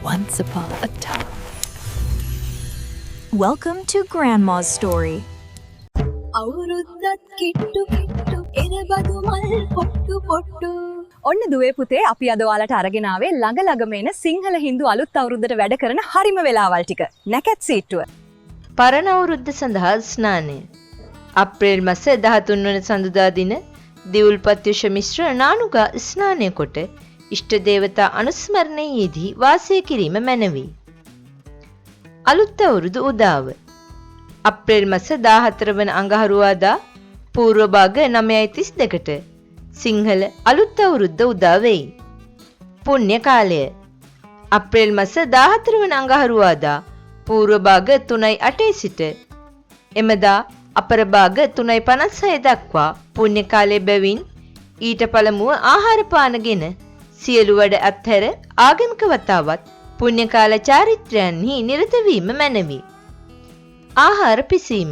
Once upon a time. Welcome to Grandma's Story. අවුරුද්දත් කිට්ටු කිට්ටු එරබදු මල් පොට්ටු පොට්ටු. ඔන්න දුවේ පුතේ අපි අද ඔයාලට අරගෙන ආවේ ළඟ ළඟම එන සිංහල හින්දු අලුත් අවුරුද්දට වැඩ කරන හරිම වෙලාවල් ටික. නැකත් සීට්ටුව. පරණ අවුරුද්ද සඳහා ස්නානය. අප්‍රේල් මාස 13 වන සඳුදා දින දිවුල්පත්යුෂ මිශ්‍ර නානුගා ස්නානය කොට ඉෂ්ට දේවතා අනුස්මරණයේදී වාසය කිරීම මැනවි. අලුත් අවුරුදු උදාව. අප්‍රේල් මාස 14 වන අඟහරුවාදා පූර්ව භාග 9:32ට සිංහල අලුත් අවුරුද්ද උදා වෙයි. පුණ්‍ය කාලය. අප්‍රේල් මාස 14 වන අඟහරුවාදා පූර්ව භාග 3:08 සිට එමදා අපර භාග 3:56 දක්වා පුණ්‍ය කාලය බැවින් ඊට පළමුව ආහාර පානගෙන සියලු වැඩ අත්හැර ආගමික වතාවත් පුණ්‍ය කාල චාරිත්‍රයන්හි නිරත වීම මැනවි. ආහාර පිසීම.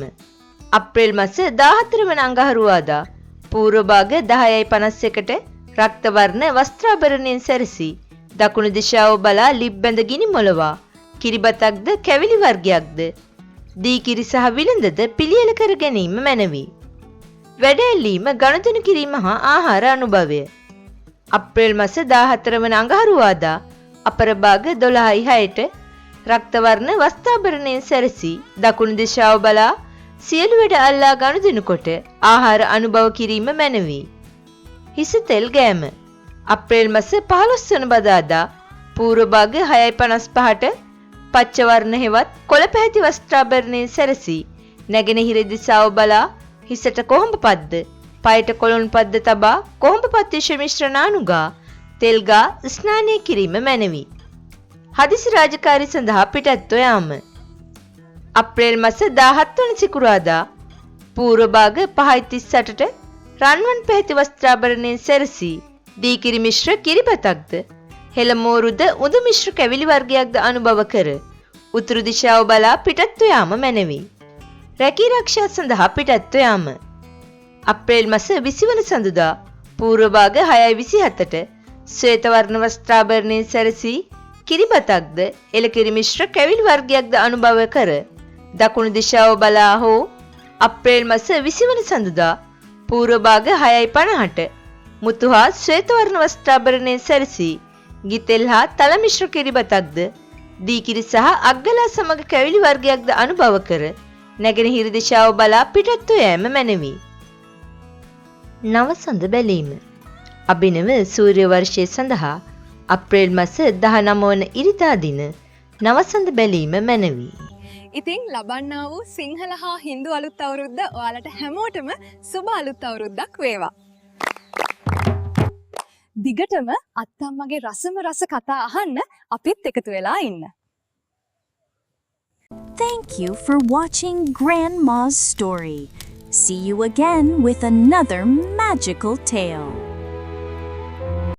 අප්‍රේල් මාස 14 වන අඟහරුවාදා පූර්ව භාග 10:51ට රක්ත වර්ණ වස්ත්‍රාභරණයෙන් සැරසී දකුණු දිශාව බලා ලිප් බැඳ ගිනි මොලවා කිරිබතක්ද කැවිලි වර්ගයක්ද දී කිරි සහ විලඳද පිළියෙල කර ගැනීම මැනවි. වැඩ ඇල්ලීම ගනුදෙනු කිරීම හා ආහාර අනුභවය. අප්‍රේල් මාස 14 වන අඟහරුවාදා අපර භාග 12:06ට රක්ත වර්ණ වස්ත්‍රාභරණයෙන් සැරසී දකුණු දිශාව බලා සියලු වැඩ අල්ලා ගනුදෙනු කොට ආහාර අනුභව කිරීම මැනවි. හිස තෙල් ගෑම. අප්‍රේල් මාස 15 වන බදාදා පූර්ව භාග 6:55ට පච්ච වර්ණ හෙවත් කොළ පැහැති වස්ත්‍රාභරණයෙන් සැරසී නැගෙනහිර දිශාව බලා හිසට කොහොඹ පද්ද, පයට කොළොන් පද්ද තබා කොහොඹ පත්‍යුෂ මිශ්‍ර නානුගා තෙල්ගා ස්නානය කිරීම මැනවි. හදිසි රාජකාරී සඳහා පිටත්ව යාම. අප්‍රේල් මාස 17 වන සිකුරාදා පූර්ව භාග 5:38ට රන්වන් පැහැති වස්ත්‍රාභරණයෙන් සැරසී දීකිරි මිශ්‍ර කිරිබතක්ද හෙළමෝරුද උඳ මිශ්‍ර කැවිලි වර්ගයක්ද අනුභව කර උතුරු දිශාව බලා පිටත්ව යාම මැනවි. රැකී ආරක්ෂා සඳහා පිටත්ව යාම. අප්‍රේල් මාස 20 වන සඳුදා පූර්ව භාග 6:27ට ශ්වේත වර්ණ වස්ත්‍රාභරණයෙන් සැරසී කිරිබතක්ද එළකිරි මිශ්‍ර කැවිලි වර්ගයක්ද අනුභව කර දකුණු දිශාව බලා හෝ අප්‍රේල් මාස 20 වන සඳුදා පූර්ව භාග 6:50ට මුතු හා ශ්වේත වර්ණ වස්ත්‍රාභරණයෙන් සැරසී ගිතෙල් හා තල මිශ්‍ර කිරිබතක්ද දීකිරි සහ අග්ගලා සමග කැවිලි වර්ගයක්ද අනුභව කර නැගෙනහිර දිශාව බලා පිටත්ව යෑම මැනවි. නවසඳ බැලීම. අභිනව සූර්ය වර්ෂය සඳහා අප්‍රේල් මාස 19 වන ඉරිදා දින නවසඳ බැලීම මැනවි. ඉතින් ලබන්නා වූ සිංහල හා හින්දු අලුත් අවුරුද්ද ඔයාලට හැමෝටම සුබ අලුත් අවුරුද්දක් වේවා. දිගටම අත්තම්මගේ රසම රස කතා අහන්න අපිත් එකතු වෙලා ඉන්න. Thank you for watching Grandma's Story. See you again with another magical tale.